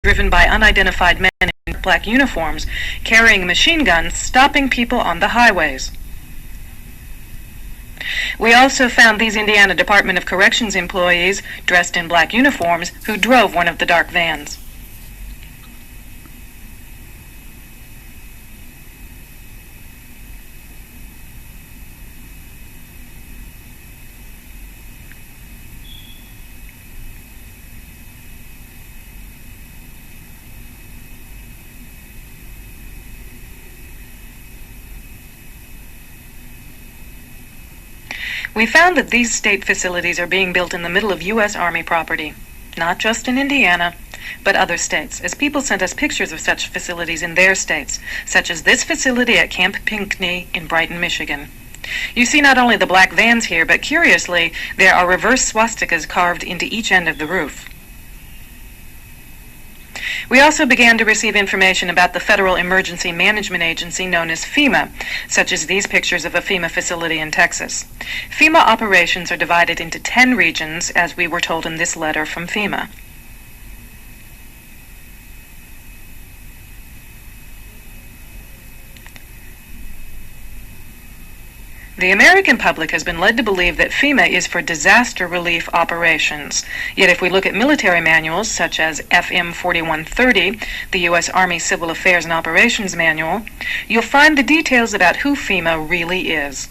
driven by unidentified men in black uniforms carrying machine guns, stopping people on the highways. We also found these Indiana Department of Corrections employees dressed in black uniforms who drove one of the dark vans. We found that these state facilities are being built in the middle of U.S. Army property, not just in Indiana, but other states, as people sent us pictures of such facilities in their states, such as this facility at Camp Pinckney in Brighton, Michigan. You see not only the black vans here, but curiously, there are reverse swastikas carved into each end of the roof. We also began to receive information about the Federal Emergency Management Agency known as FEMA, such as these pictures of a FEMA facility in Texas. FEMA operations are divided into 10 regions, as we were told in this letter from FEMA. The American public has been led to believe that FEMA is for disaster relief operations. Yet if we look at military manuals such as FM 4130, the U.S. Army Civil Affairs and Operations Manual, you'll find the details about who FEMA really is.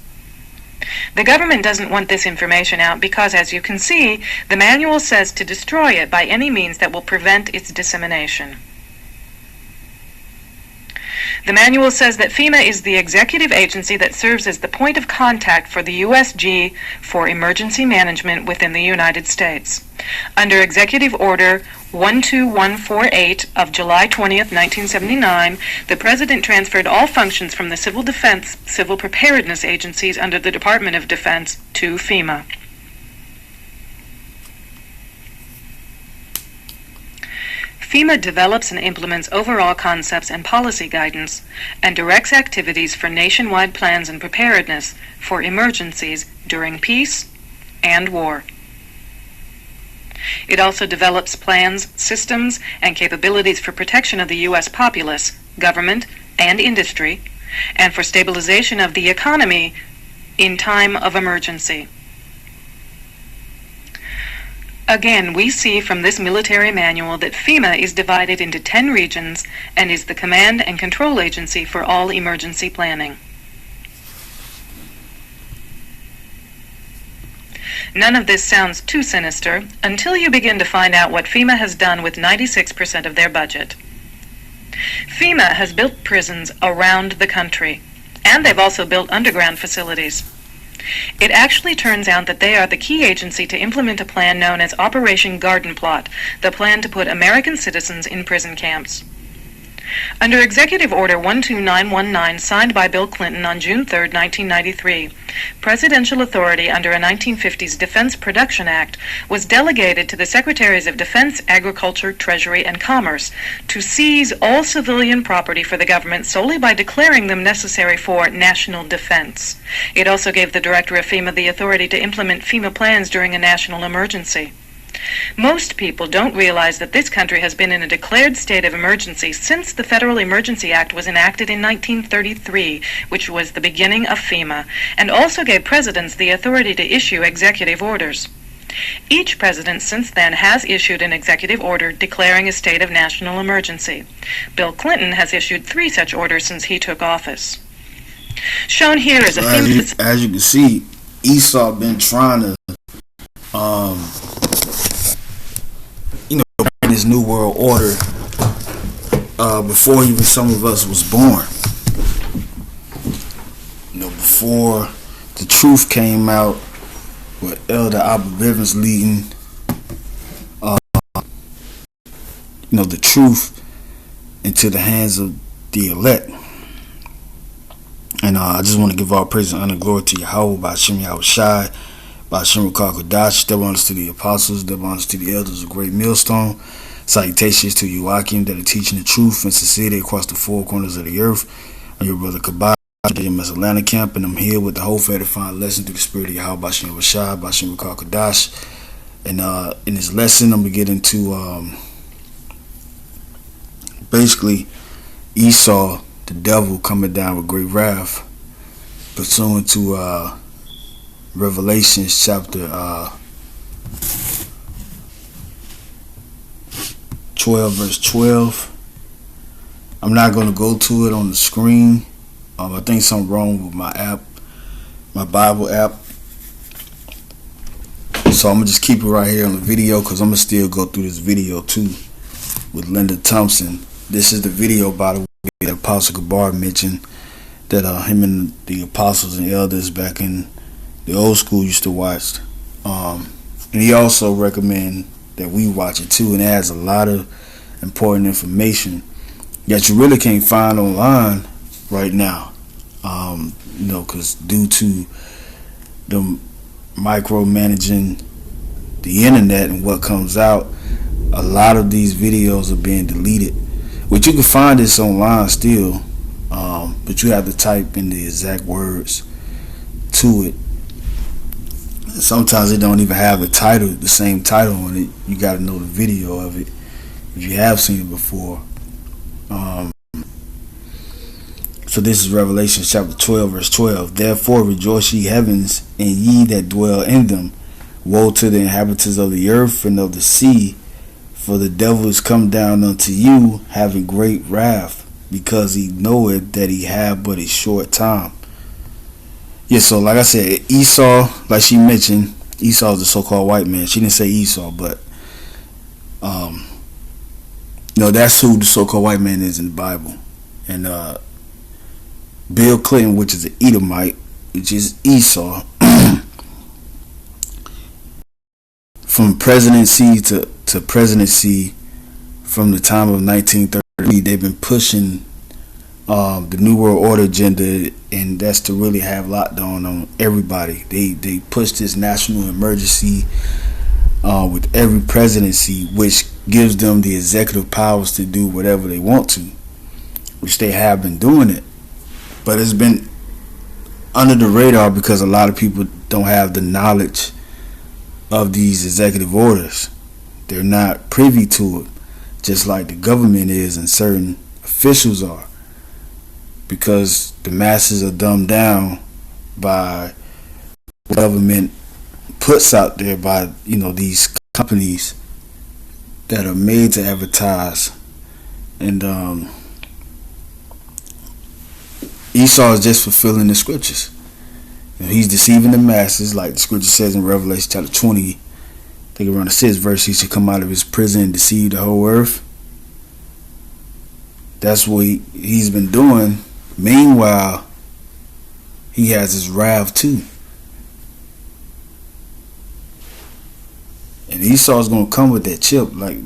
The government doesn't want this information out because, as you can see, the manual says to destroy it by any means that will prevent its dissemination. The manual says that FEMA is the executive agency that serves as the point of contact for the USG for emergency management within the United States. Under Executive Order 12148 of July 20th, 1979, the President transferred all functions from the Civil Defense, Civil Preparedness agencies under the Department of Defense to FEMA. FEMA develops and implements overall concepts and policy guidance and directs activities for nationwide plans and preparedness for emergencies during peace and war. It also develops plans, systems, and capabilities for protection of the U.S. populace, government, and industry, and for stabilization of the economy in time of emergency. Again, we see from this military manual that FEMA is divided into 10 regions and is the command and control agency for all emergency planning. None of this sounds too sinister until you begin to find out what FEMA has done with 96% of their budget. FEMA has built prisons around the country, and they've also built underground facilities. It actually turns out that they are the key agency to implement a plan known as Operation Garden Plot, the plan to put American citizens in prison camps. Under Executive Order 12919, signed by Bill Clinton on June 3, 1993, presidential authority under a 1950s Defense Production Act was delegated to the Secretaries of Defense, Agriculture, Treasury, and Commerce to seize all civilian property for the government solely by declaring them necessary for national defense. It also gave the Director of FEMA the authority to implement FEMA plans during a national emergency. Most people don't realize that this country has been in a declared state of emergency since the Federal Emergency Act was enacted in 1933, which was the beginning of FEMA, and also gave presidents the authority to issue executive orders. Each president since then has issued an executive order declaring a state of national emergency. Bill Clinton has issued 3 such orders since he took office. Shown here is a FEMA... As you can see, Esau been trying to this new world order before even some of us was born. Before the truth came out with Elder Abba Bivens leading the truth into the hands of the elect. And I just want to give all praise and honor and glory to Yahweh, by Hashem Yahushai, by Hashem Rukah Kodash, double honors to the apostles, double honors to the elders of Great Millstone. Salutations to you, Akim, that are teaching the truth and sincerity across the 4 corners of the earth. I'm your brother Kabah, in Atlanta camp, and I'm here with the whole edifying lesson through the spirit of Yahweh, Bashem Rashad, Bashem Rukah Kodash. And in this lesson, I'm going to get into basically Esau, the devil, coming down with great wrath, pursuant to Revelation chapter 12, verse 12. I'm not going to go to it on the screen. I think something wrong with my app, my Bible app. So I'm going to just keep it right here on the video, because I'm going to still go through this video too with Linda Thompson. This is the video, by the way, that Apostle Gabar mentioned, that him and the apostles and elders back in the old school used to watch. And he also recommend that we watch it too, and it has a lot of important information that you really can't find online right now. Because due to the micromanaging the internet and what comes out, a lot of these videos are being deleted. Which you can find this online still, but you have to type in the exact words to it. And sometimes it don't even have the same title on it. You got to know the video of it if you have seen it before. So this is Revelation chapter 12, verse 12. Therefore rejoice, ye heavens, and ye that dwell in them. Woe to the inhabitants of the earth and of the sea, for the devil is come down unto you, having great wrath, because he knoweth that he have but a short time. Yeah, so like I said, Esau, like she mentioned, Esau is the so-called white man. She didn't say Esau, but that's who the so-called white man is in the Bible. And Bill Clinton, which is an Edomite, which is Esau, from presidency to presidency, from the time of 1930, they've been pushing the New World Order agenda, and that's to really have lockdown on everybody. They push this national emergency with every presidency, which gives them the executive powers to do whatever they want to, which they have been doing it. But it's been under the radar because a lot of people don't have the knowledge of these executive orders. They're not privy to it, just like the government is and certain officials are, because the masses are dumbed down by what government puts out there by these companies that are made to advertise. And Esau is just fulfilling the scriptures. He's deceiving the masses, like the scripture says in Revelation chapter 20. I think around the 6th verse, he should come out of his prison and deceive the whole earth. That's what he's been doing. Meanwhile, he has his wrath too. And Esau's gonna come with that chip, like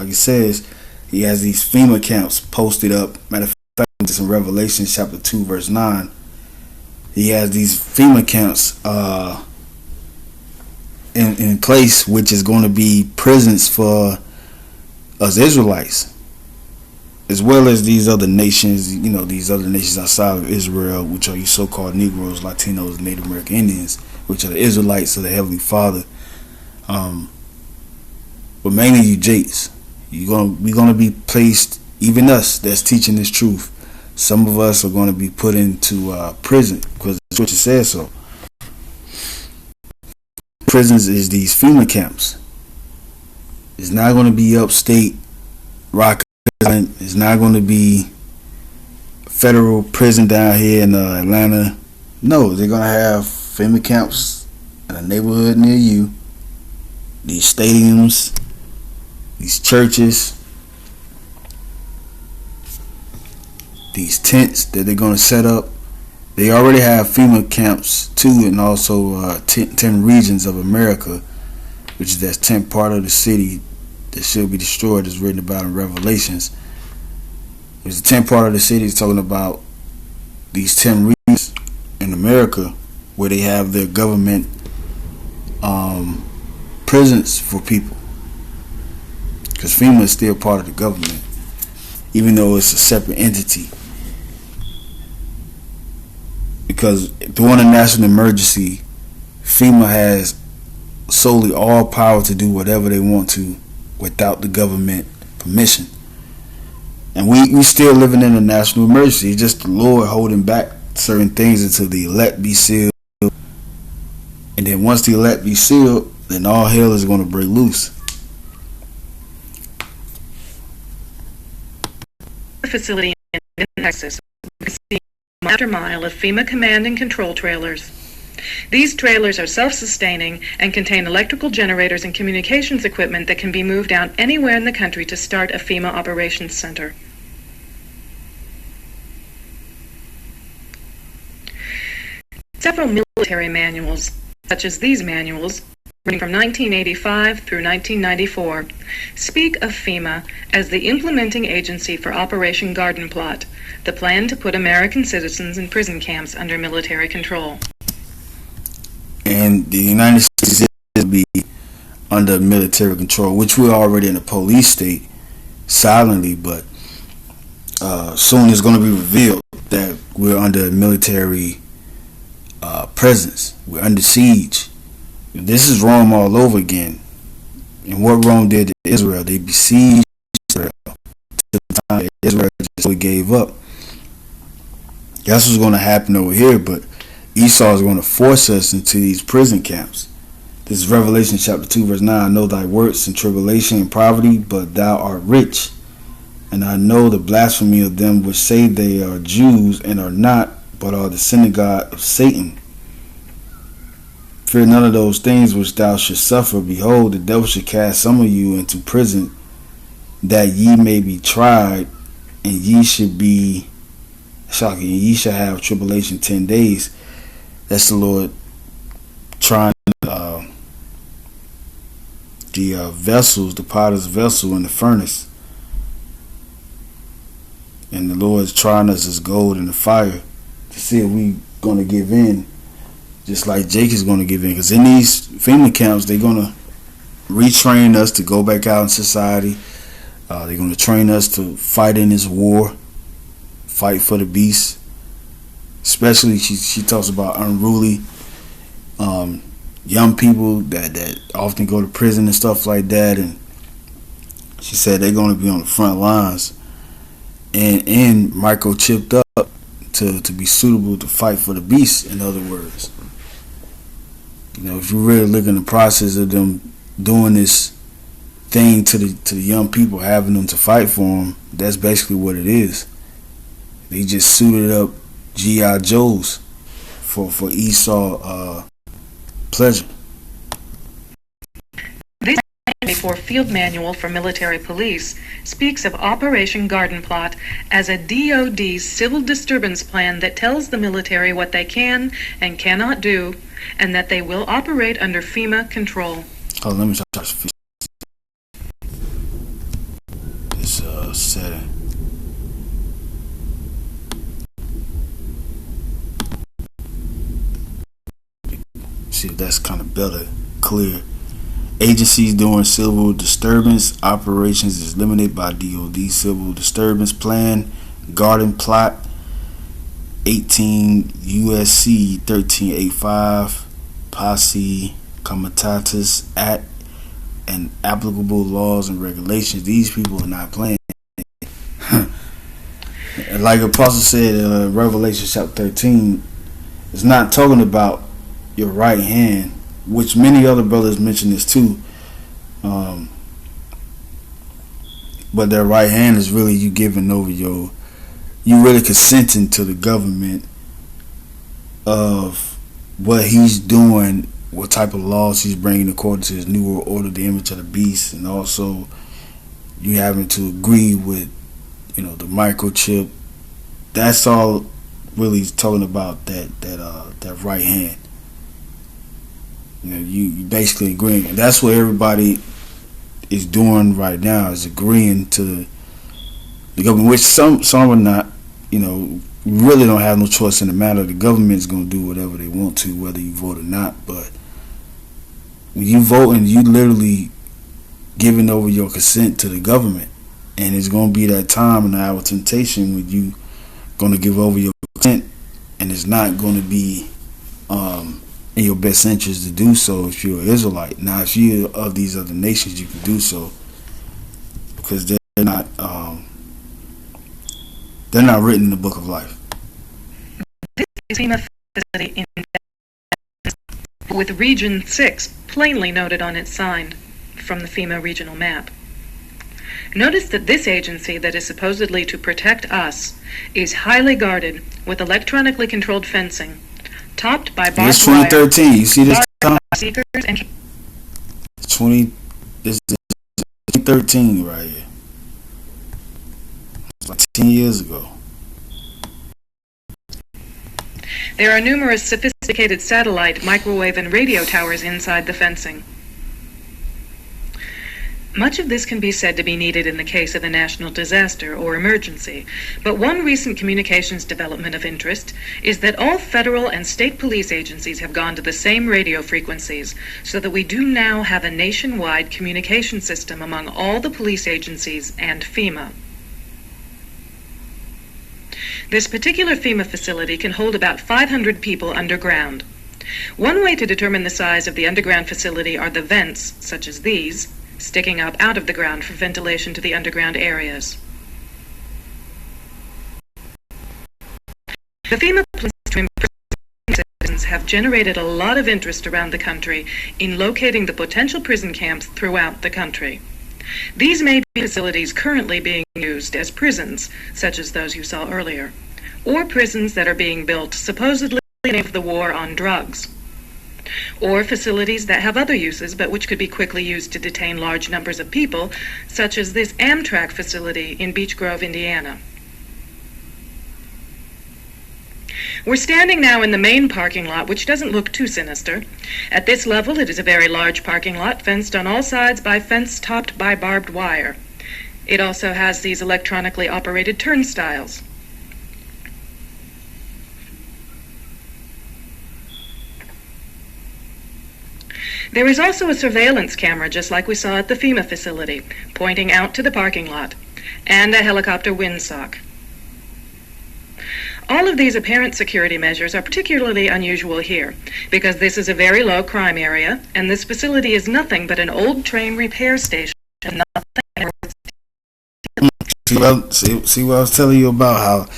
it says. He has these FEMA camps posted up. Matter of fact, it's in Revelation chapter 2, verse 9. He has these FEMA camps in place, which is going to be prisons for us Israelites, as well as these other nations. These other nations outside of Israel, which are you so-called Negroes, Latinos, Native American Indians, which are the Israelites of the Heavenly Father. But mainly you Jates. We're gonna be placed, even us that's teaching this truth. Some of us are going to be put into prison because the scripture says so. Prisons is these FEMA camps. It's not going to be upstate Rock Island. It's not going to be federal prison down here in Atlanta. No, they're going to have FEMA camps in a neighborhood near you. These stadiums, these churches, these tents that they're going to set up. They already have FEMA camps too, and also 10 regions of America, which is that 10th part of the city that should be destroyed, is written about in Revelations. There's the 10th part of the city is talking about these 10 regions in America where they have their government prisons for people, because FEMA is still part of the government, even though it's a separate entity. Because during a national emergency, FEMA has solely all power to do whatever they want to without the government permission. And we still living in a national emergency. It's just the Lord holding back certain things until the elect be sealed. And then once the elect be sealed, then all hell is going to break loose. Facility in Texas received mile after mile of FEMA command and control trailers. These trailers are self-sustaining and contain electrical generators and communications equipment that can be moved out anywhere in the country to start a FEMA operations center. Several military manuals, such as these manuals, running from 1985 through 1994, speak of FEMA as the implementing agency for Operation Garden Plot, the plan to put American citizens in prison camps under military control. And the United States will be under military control, which we're already in a police state, silently, but soon it's going to be revealed that we're under military presence. We're under siege. This is Rome all over again. And what Rome did to Israel, they besieged Israel to the time that Israel just gave up. That's what's going to happen over here, but Esau is going to force us into these prison camps. This is Revelation chapter 2 verse 9. I know thy works and tribulation and poverty, but thou art rich. And I know the blasphemy of them which say they are Jews and are not, but are the synagogue of Satan. Fear none of those things which thou shouldst suffer. Behold, the devil should cast some of you into prison, that ye may be tried, and ye should be shocking. And ye shall have tribulation 10 days. That's the Lord trying the vessels, the potter's vessel in the furnace. And the Lord is trying us as gold in the fire to see if we going to give in, just like Jake is going to give in. Because in these FEMA camps, they're going to retrain us to go back out in society. They're going to train us to fight in this war, fight for the beast. Especially, she talks about unruly young people that often go to prison and stuff like that. And she said they're going to be on the front lines and microchipped up to be suitable to fight for the beast, in other words. You know, if you really look in the process of them doing this thing to the young people, having them to fight for them, that's basically what it is. They just suited up G.I. Joes for Esau pleasure. This 1994 Field Manual for Military Police speaks of Operation Garden Plot as a DoD civil disturbance plan that tells the military what they can and cannot do, and that they will operate under FEMA control. Oh, let me try to fix this setting. See if that's kind of better, clear. Agencies doing civil disturbance operations is limited by DoD Civil Disturbance Plan, Garden Plot, 18 USC 1385, Posse Comitatus Act, and applicable laws and regulations. These people are not playing. Like Apostle said in Revelation chapter 13, it's not talking about your right hand, which many other brothers mention this too. But their right hand is really you giving over you really consenting to the government of what he's doing, what type of laws he's bringing according to his new world order, the image of the beast, and also you having to agree with, the microchip. That's all really talking about that right hand. You basically agreeing, and that's what everybody is doing right now, is agreeing to the government, which some are not. Really don't have no choice in the matter. The government is going to do whatever they want to, whether you vote or not. But when you voting, you literally giving over your consent to the government, and it's going to be that time and the hour of temptation when you going to give over your consent, and it's not going to be in your best interest to do so if you're an Israelite. Now, if you're of these other nations, you can do so because they're not They're not written in the book of life. This is FEMA facility in with Region 6 plainly noted on its sign from the FEMA regional map. Notice that this agency that is supposedly to protect us is highly guarded with electronically controlled fencing, topped by barbed wire. It's 2013. You see this time? Seekers and 2013 right here. It's like 10 years ago. There are numerous sophisticated satellite, microwave, and radio towers inside the fencing. Much of this can be said to be needed in the case of a national disaster or emergency, but one recent communications development of interest is that all federal and state police agencies have gone to the same radio frequencies, so that we do now have a nationwide communication system among all the police agencies and FEMA. This particular FEMA facility can hold about 500 people underground. One way to determine the size of the underground facility are the vents, such as these, sticking up out of the ground for ventilation to the underground areas. The FEMA plans to imprison citizens have generated a lot of interest around the country in locating the potential prison camps throughout the country. These may be facilities currently being used as prisons, such as those you saw earlier, or prisons that are being built supposedly in the name of the war on drugs, or facilities that have other uses but which could be quickly used to detain large numbers of people, such as this Amtrak facility in Beech Grove, Indiana. We're standing now in the main parking lot, which doesn't look too sinister. At this level, it is a very large parking lot, fenced on all sides by fence topped by barbed wire. It also has these electronically operated turnstiles. There is also a surveillance camera, just like we saw at the FEMA facility, pointing out to the parking lot, and a helicopter windsock. All of these apparent security measures are particularly unusual here, because this is a very low crime area, and this facility is nothing but an old train repair station. See what I was telling you about,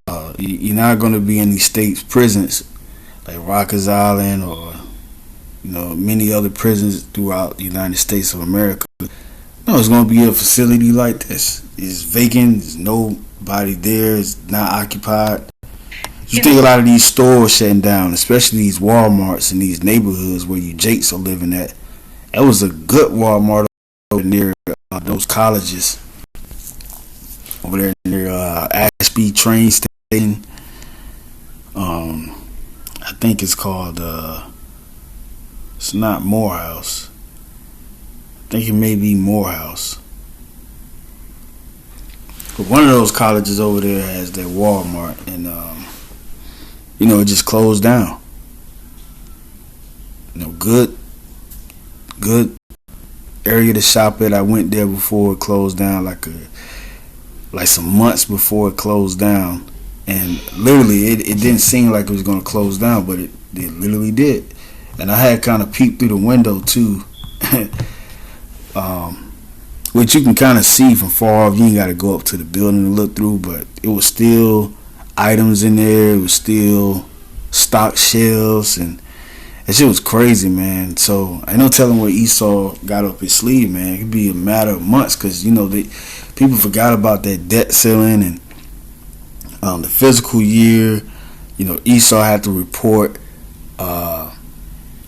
how you're not going to be in these states prisons like Rikers Island or many other prisons throughout the United States of America. No, it's going to be a facility like this. It's vacant. There's nobody there. It's not occupied. You think a lot of these stores shutting down, especially these Walmarts in these neighborhoods where you Jakes are living at. That was a good Walmart over near those colleges. Over there near Ashby train station. I think it's called... it's not Morehouse. I think it may be Morehouse. But one of those colleges over there has their Walmart, and it just closed down. Good area to shop at. I went there before it closed down, like some months before it closed down, and literally it didn't seem like it was going to close down, but it literally did. And I had kind of peeked through the window too, which you can kind of see from far off. You ain't got to go up to the building to look through, but it was still items in there. It was still stock shelves, and that shit was crazy, man. So I no telling what Esau got up his sleeve, man. It could be a matter of months, because people forgot about that debt ceiling and the physical year. Esau had to report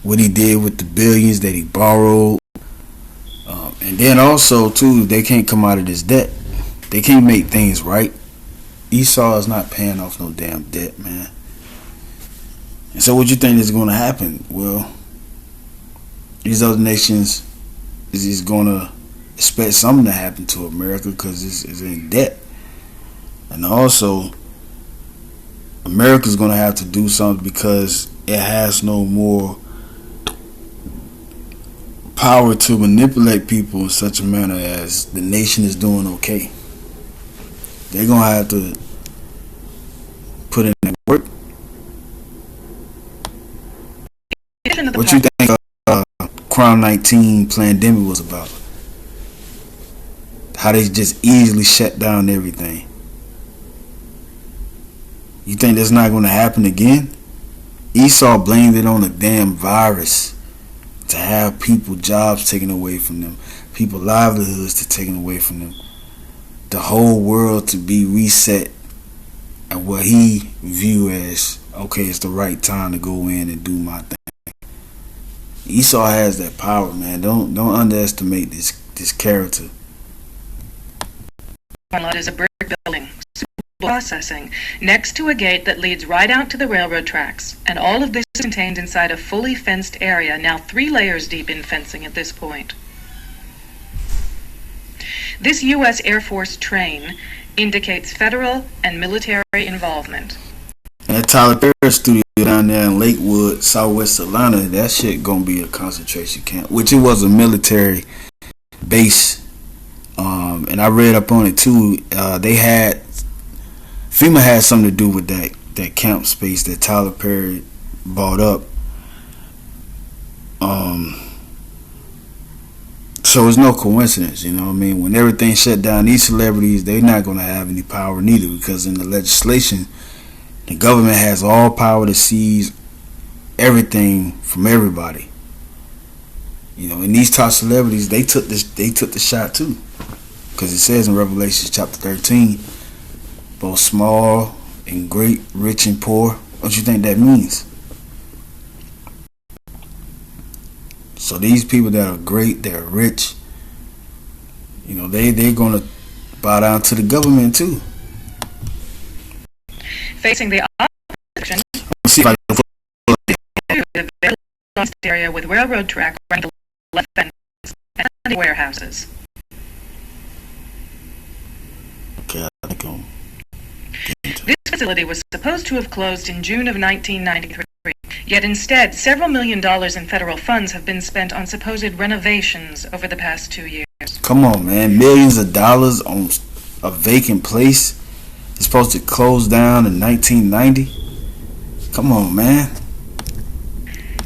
what he did with the billions that he borrowed, and then also too, they can't come out of this debt. They can't make things right. Esau is not paying off no damn debt, man. And so, what you think is going to happen? Well, these other nations is going to expect something to happen to America because it's in debt, and also America's going to have to do something because it has no more power to manipulate people in such a manner as the nation is doing okay. They're going to have to put in that work. What you think Crown 19 pandemic was about? How they just easily shut down everything. You think that's not going to happen again? Esau blamed it on a damn virus to have people jobs taken away from them, people livelihoods to taken away from them, the whole world to be reset at what he view as, okay, it's the right time to go in and do my thing. Esau has that power, man. Don't underestimate this character. Lot is a brick building, processing, next to a gate that leads right out to the railroad tracks, and all of this is contained inside a fully fenced area, now 3 layers deep in fencing at this point. This U.S. Air Force train indicates federal and military involvement. That Tyler Perry studio down there in Lakewood, Southwest Atlanta, that shit gonna be a concentration camp, which it was a military base. And I read up on it too. FEMA had something to do with that camp space that Tyler Perry bought up. So it's no coincidence, you know what I mean? When everything shut down, these celebrities, they're not going to have any power neither, because in the legislation, the government has all power to seize everything from everybody. You know, and these top celebrities, they took the shot too, because it says in Revelation chapter 13, both small and great, rich and poor. What you think that means? So these people that are great, they're rich, you know, they're going to bow down to the government too. Facing the opposition, the very lost area with railroad track around the left fence and warehouses. Okay, I think this facility was supposed to have closed in June of 1993. Yet instead, several $1 million in federal funds have been spent on supposed renovations over the past 2 years. Come on, man. Millions of dollars on a vacant place. It's supposed to close down in 1990. Come on, man.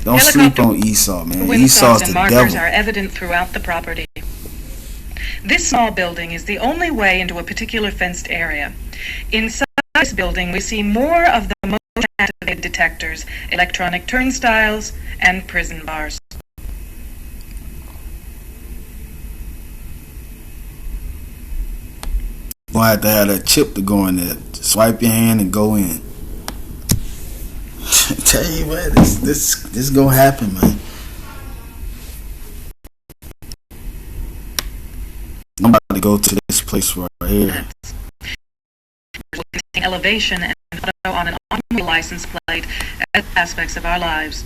Don't sleep on Esau, man. Esau's the devil. Markers are evident throughout the property. This small building is the only way into a particular fenced area. Inside this building, we see more of the motion activated detectors, electronic turnstiles, and prison bars. You're going to have to have that chip to go in there. Swipe your hand and go in. Tell you what, this gonna happen, man. I'm about to go to this place right here. Elevation and on an automobile license plate as aspects of our lives.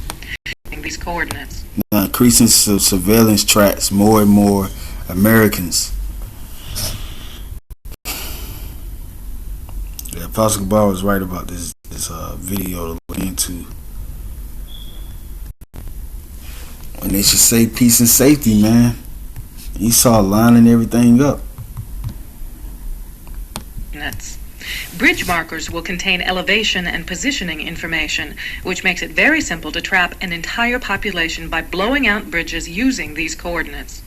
These coordinates. Increasing surveillance tracks more and more Americans. Yeah, Apostle Gabar was right about this video to look into. And they should say peace and safety, man. Esau lining everything up. Nuts. Bridge markers will contain elevation and positioning information, which makes it very simple to trap an entire population by blowing out bridges using these coordinates.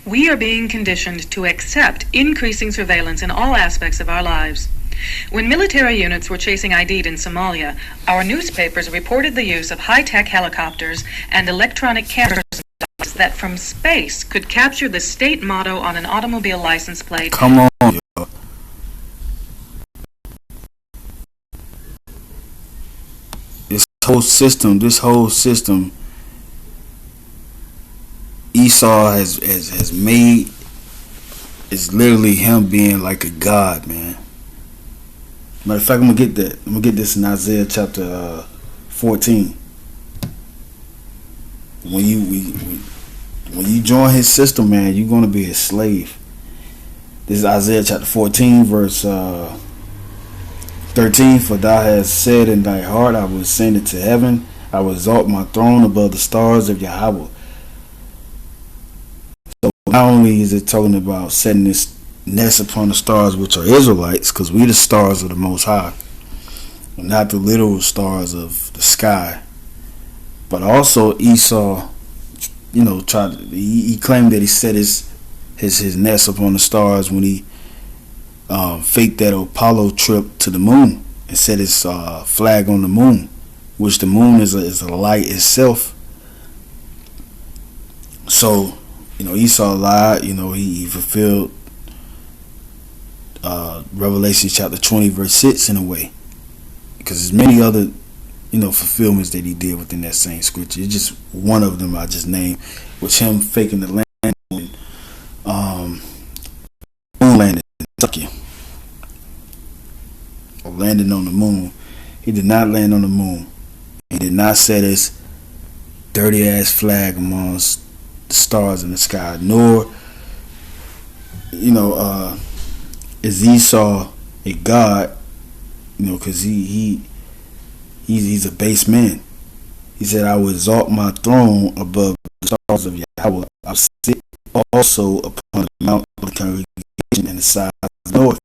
We are being conditioned to accept increasing surveillance in all aspects of our lives. When military units were chasing ID'd in Somalia, our newspapers reported the use of high-tech helicopters and electronic cameras that from space could capture the state motto on an automobile license plate. Come on, yo. This whole system, Esau has made, is literally him being like a god, man. Matter of fact, I'm gonna get this in Isaiah chapter 14. When you join his system, man, you're gonna be his slave. This is Isaiah chapter 14, verse 13. For thou hast said in thy heart, I will ascend into heaven. I will exalt my throne above the stars of Yahweh. So not only is it talking about setting this nest upon the stars, which are Israelites, because we the stars of the Most High, not the literal stars of the sky. But also Esau, you know, he claimed that he set his nest upon the stars when he faked that Apollo trip to the moon. and set his flag on the moon, which the moon is a light itself. So, Esau lied. He fulfilled Revelation chapter 20 verse 6 in a way, because there's many other fulfillments that he did within that same scripture. It's just one of them I just named, which him faking the land and moon landing in Kentucky, or landing on the moon. He did not land on the moon. He did not set his dirty ass flag amongst the stars in the sky, nor is Esau a god, because he's a base man. He said, I will exalt my throne above the stars of Yahweh. I will sit also upon the mount of the congregation in the side of the north.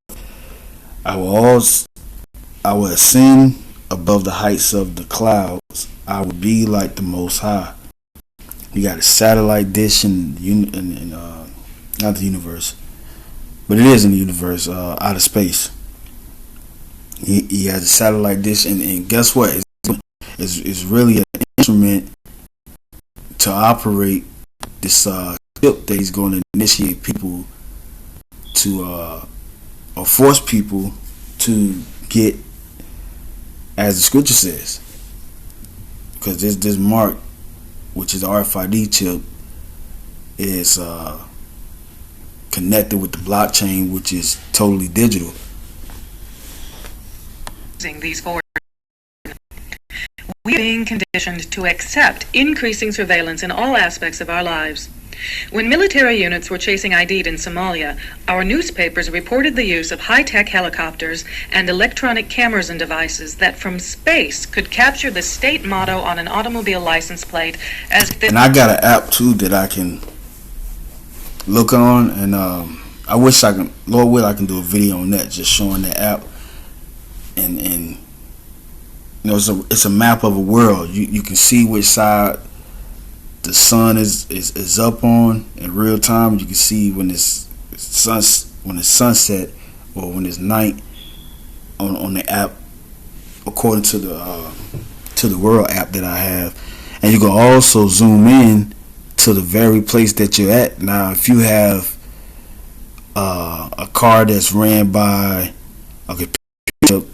I will ascend above the heights of the clouds. I will be like the Most High. He got a satellite dish in not the universe, but it is in the universe, outer space. He has a satellite dish, and guess what? It's really an instrument to operate this ship that he's going to initiate people to, or force people to get, as the scripture says. Because this mark, which is the RFID chip, is connected with the blockchain, which is totally digital. These forward, we are being conditioned to accept increasing surveillance in all aspects of our lives. When military units were chasing ID'd in Somalia, our newspapers reported the use of high-tech helicopters and electronic cameras and devices that from space could capture the state motto on an automobile license plate as if... And I got an app too that I can look on, and I wish I can, Lord will, I can do a video on that, just showing the app. And it's a map of a world. You can see which side the sun is up on in real time. You can see when it's sunset or when it's night on the app, according to the world app that I have. And you can also zoom in to the very place that you're at. Now, if you have a car that's ran by a computer,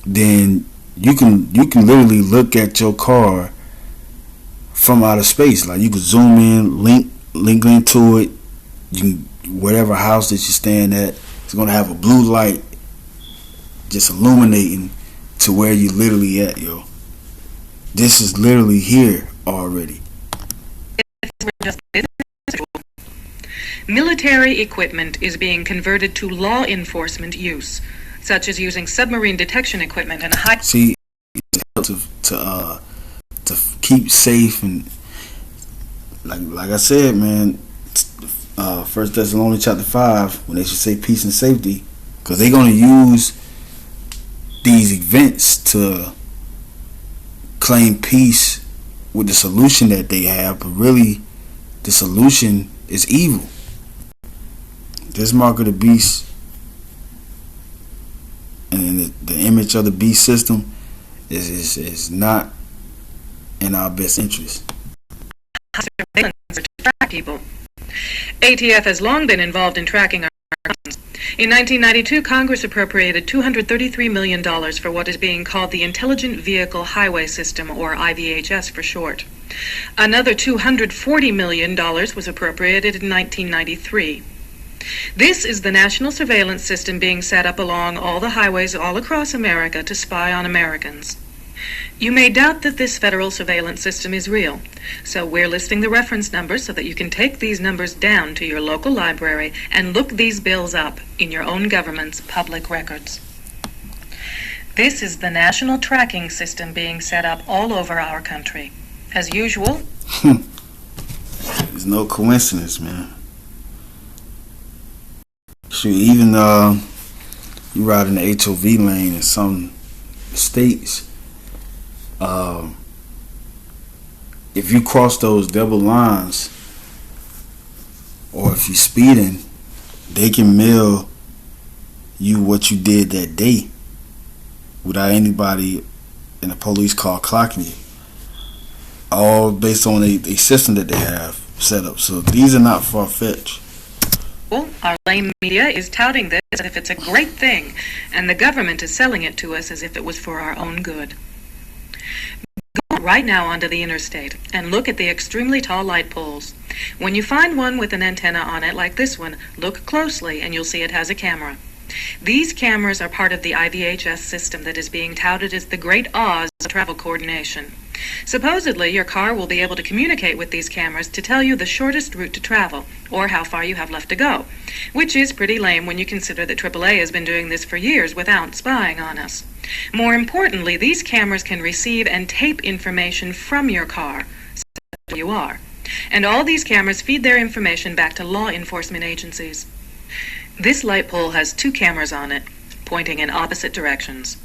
then you can literally look at your car from outer space. Like, you can zoom in, link into it. You can, whatever house that you're staying at, it's gonna have a blue light just illuminating to where you literally at, yo. This is literally here already. Military equipment is being converted to law enforcement use, such as using submarine detection equipment and high... See, to keep safe, and like I said, man, 1 Thessalonians chapter 5, when they should say peace and safety, because they're going to use these events to claim peace with the solution that they have, but really the solution is evil. This mark of the beast and the image of the beast system is not in our best interest. Surveillance to track people. ATF has long been involved in tracking our guns. In 1992, Congress appropriated $233 million for what is being called the Intelligent Vehicle Highway System, or IVHS for short. Another $240 million was appropriated in 1993. This is the national surveillance system being set up along all the highways all across America to spy on Americans. You may doubt that this federal surveillance system is real, so we're listing the reference numbers so that you can take these numbers down to your local library and look these bills up in your own government's public records. This is the national tracking system being set up all over our country. As usual... There's no coincidence, man. Shoot, even you ride in the HOV lane in some states, if you cross those double lines, or if you're speeding, they can mail what you did that day without anybody in the police car clocking you. All based on a system that they have set up. So these are not far-fetched. Well, our lame media is touting this as if it's a great thing, and the government is selling it to us as if it was for our own good. Go right now onto the interstate and look at the extremely tall light poles. When you find one with an antenna on it like this one, look closely and you'll see it has a camera. These cameras are part of the IVHS system that is being touted as the Great Oz of travel coordination. Supposedly, your car will be able to communicate with these cameras to tell you the shortest route to travel, or how far you have left to go, which is pretty lame when you consider that AAA has been doing this for years without spying on us. More importantly, these cameras can receive and tape information from your car, so that's where you are. And all these cameras feed their information back to law enforcement agencies. This light pole has 2 cameras on it, pointing in opposite directions.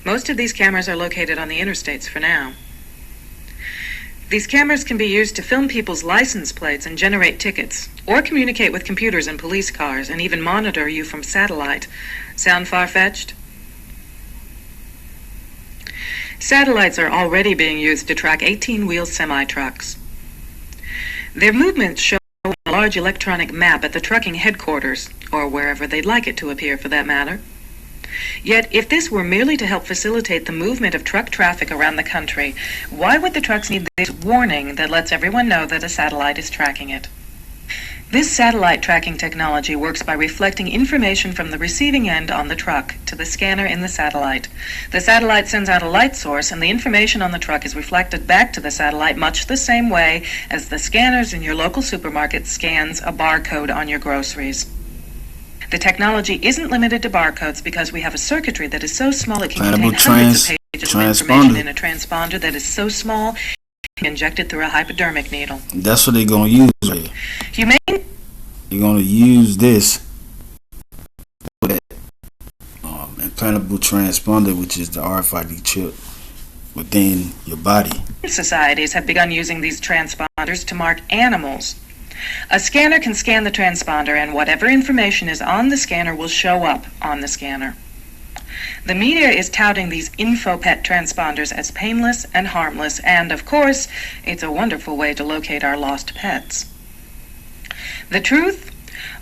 Most of these cameras are located on the interstates for now. These cameras can be used to film people's license plates and generate tickets, or communicate with computers in police cars and even monitor you from satellite. Sound far-fetched? Satellites are already being used to track 18-wheel semi-trucks. Their movements show on a large electronic map at the trucking headquarters, or wherever they'd like it to appear for that matter. Yet, if this were merely to help facilitate the movement of truck traffic around the country, why would the trucks need this warning that lets everyone know that a satellite is tracking it? This satellite tracking technology works by reflecting information from the receiving end on the truck to the scanner in the satellite. The satellite sends out a light source, and the information on the truck is reflected back to the satellite much the same way as the scanners in your local supermarket scans a barcode on your groceries. The technology isn't limited to barcodes because we have a circuitry that is so small it can contain hundreds of pages of information in a transponder that is so small it can be injected through a hypodermic needle. That's what they're going to use right here. You're going to use this for that implantable transponder, which is the RFID chip within your body. Societies have begun using these transponders to mark animals. A scanner can scan the transponder, and whatever information is on the scanner will show up on the scanner. The media is touting these InfoPet transponders as painless and harmless, and of course, it's a wonderful way to locate our lost pets. The truth?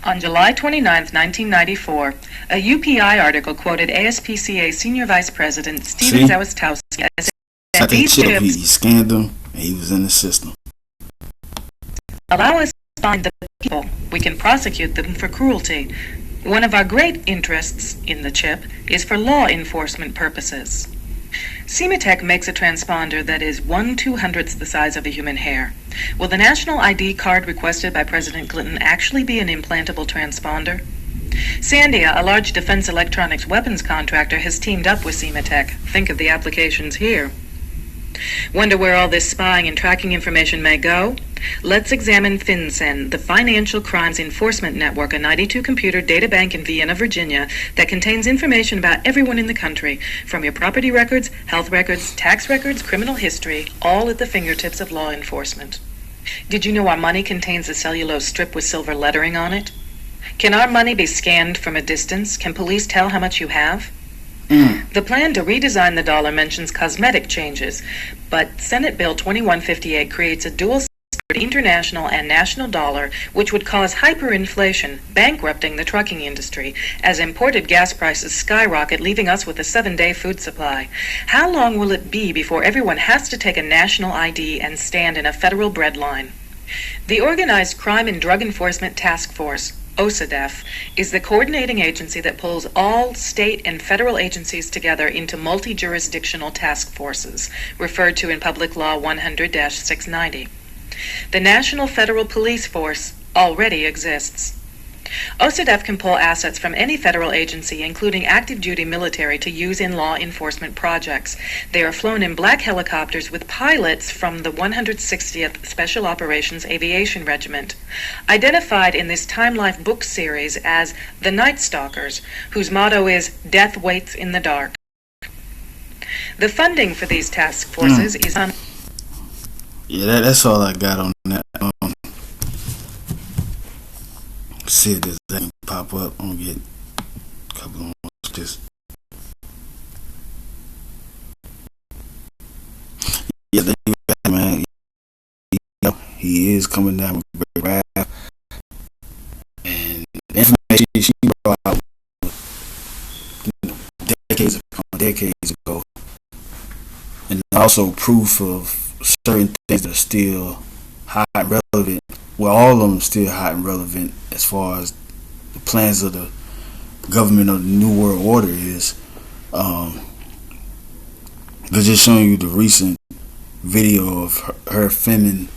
On July 29, 1994, a UPI article quoted ASPCA Senior Vice President Steven Zawistowski as saying that these chips... He scanned them, and he was in the system. Allow us to find the people. We can prosecute them for cruelty. One of our great interests in the chip is for law enforcement purposes. Sematech makes a transponder that is 1/200th the size of a human hair. Will the national ID card requested by President Clinton actually be an implantable transponder? Sandia, a large defense electronics weapons contractor, has teamed up with Sematech. Think of the applications here. Wonder where all this spying and tracking information may go? Let's examine FinCEN, the Financial Crimes Enforcement Network, a 92-computer databank in Vienna, Virginia, that contains information about everyone in the country, from your property records, health records, tax records, criminal history, all at the fingertips of law enforcement. Did you know our money contains a cellulose strip with silver lettering on it? Can our money be scanned from a distance? Can police tell how much you have? The plan to redesign the dollar mentions cosmetic changes, but Senate Bill 2158 creates a dual international and national dollar, which would cause hyperinflation, bankrupting the trucking industry, as imported gas prices skyrocket, leaving us with a 7-day food supply. How long will it be before everyone has to take a national ID and stand in a federal bread line? The Organized Crime and Drug Enforcement Task Force, OCDEF, is the coordinating agency that pulls all state and federal agencies together into multi-jurisdictional task forces, referred to in Public Law 100-690. The National Federal Police Force already exists. OCDEF can pull assets from any federal agency, including active-duty military, to use in law enforcement projects. They are flown in black helicopters with pilots from the 160th Special Operations Aviation Regiment, identified in this Time Life book series as the Night Stalkers, whose motto is "Death Waits in the Dark." The funding for these task forces is on... Yeah, that's all I got on that. see if this thing pop up. I'm gonna get a couple of more. Just yeah, man. He is coming down with great wrath, and the information she brought out decades upon decades ago, and also proof of certain things that are still hot and relevant. Well, all of them are still hot and relevant as far as the plans of the government of the New World Order is. They're just showing you the recent video of her filming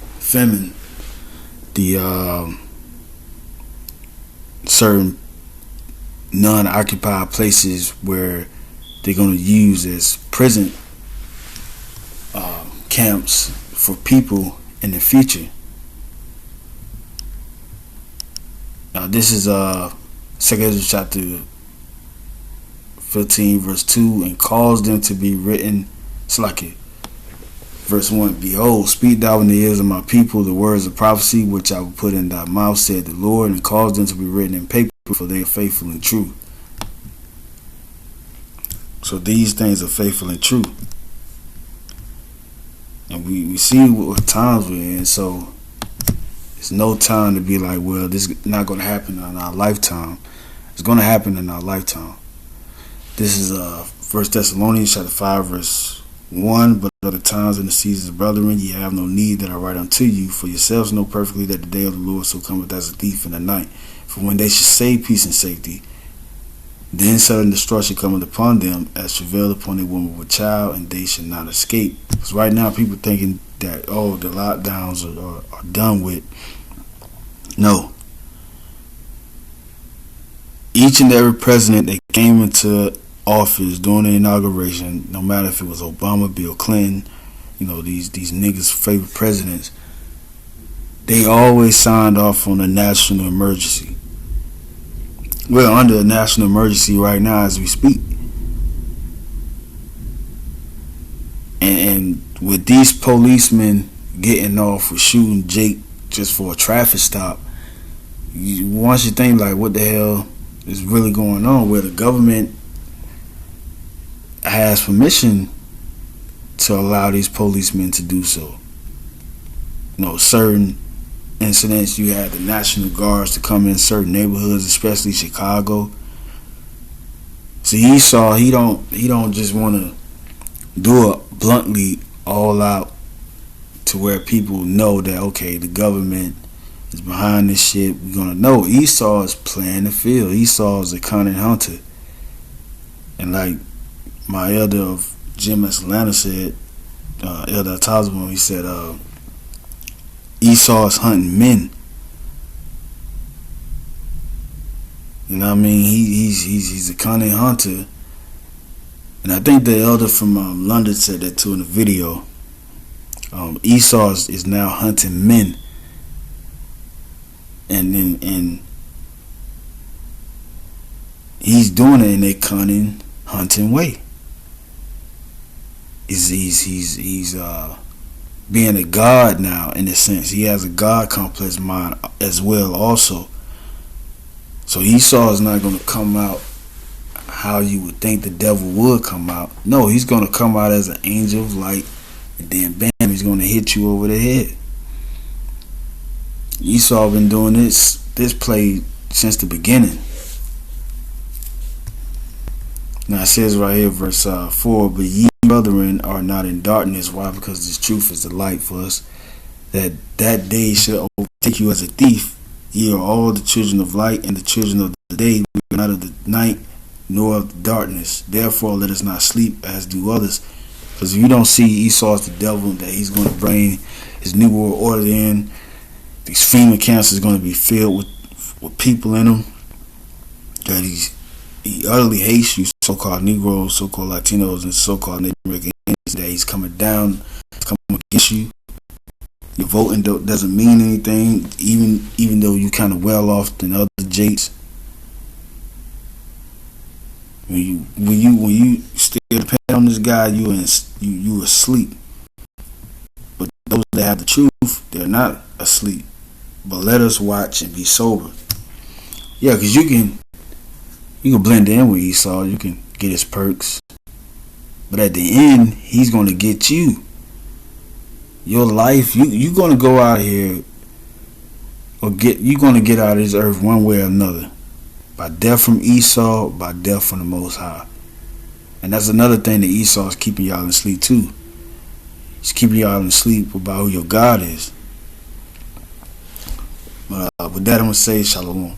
the certain non-occupied places where they're going to use as prison camps for people in the future. Now this is 2 Ezra chapter 15 verse 2, and cause them to be written. It's like it. Verse 1, behold, speak thou in the ears of my people the words of prophecy which I will put in thy mouth, said the Lord, and cause them to be written in paper, for they are faithful and true. So these things are faithful and true. And we see what times we're in, so it's no time to be like, well, this is not going to happen in our lifetime. It's going to happen in our lifetime. This is 1 Thessalonians chapter 5 verse 1, but other times and the seasons, brethren, ye have no need that I write unto you, for yourselves know perfectly that the day of the Lord so cometh as a thief in the night. For when they should say peace and safety, then sudden destruction cometh upon them, as travail upon a woman with child, and they shall not escape. Because right now people thinking that, oh, the lockdowns are done with. No. Each and every president that came into office during the inauguration, no matter if it was Obama, Bill Clinton, these niggas' favorite presidents, they always signed off on a national emergency. We're under a national emergency right now as we speak. And with these policemen getting off with shooting Jake just for a traffic stop, once you think like, what the hell is really going on, where the government has permission to allow these policemen to do so. Certain incidents, you had the National Guards to come in certain neighborhoods, especially Chicago. See, Esau, he don't just want to do it bluntly all out to where people know that, okay, the government is behind this shit. We're gonna know. Esau is playing the field. Esau is a cunning hunter. And like my elder of Jim Atlanta said, Elder Tazman, he said, Esau is hunting men. You know what I mean? He's a cunning hunter. And I think the elder from London said that too in the video. Esau is now hunting men. And he's doing it in a cunning hunting way. He's being a god now, in a sense. He has a god complex mind as well also. So Esau is not going to come out how you would think the devil would come out. No, he's going to come out as an angel of light, and then bam, he's going to hit you over the head. Esau been doing this play since the beginning. Now it says right here, verse 4, but ye brethren are not in darkness. Why? Because this truth is the light for us, that day shall overtake you as a thief. Ye are all the children of light and the children of the day. We are not of the night nor of the darkness. Therefore let us not sleep as do others. Because if you don't see Esau as the devil, that he's going to bring his new world order in, these FEMA camps is going to be filled with people in them, that he utterly hates you, so-called Negroes, so-called Latinos, and so-called Native Americans, that he's coming down, coming against you. Your voting doesn't mean anything, even though you kind of well off than other Jakes. When you still depend on this guy, you asleep. But those that have the truth, they're not asleep. But let us watch and be sober. Yeah, because you can blend in with Esau. You can get his perks. But at the end, he's going to get you. Your life, you're going to go out here you're going to get out of this earth one way or another. By death from Esau, by death from the Most High. And that's another thing that Esau is keeping y'all in sleep too. He's keeping y'all in sleep about who your God is. With that, I'm going to say shalom.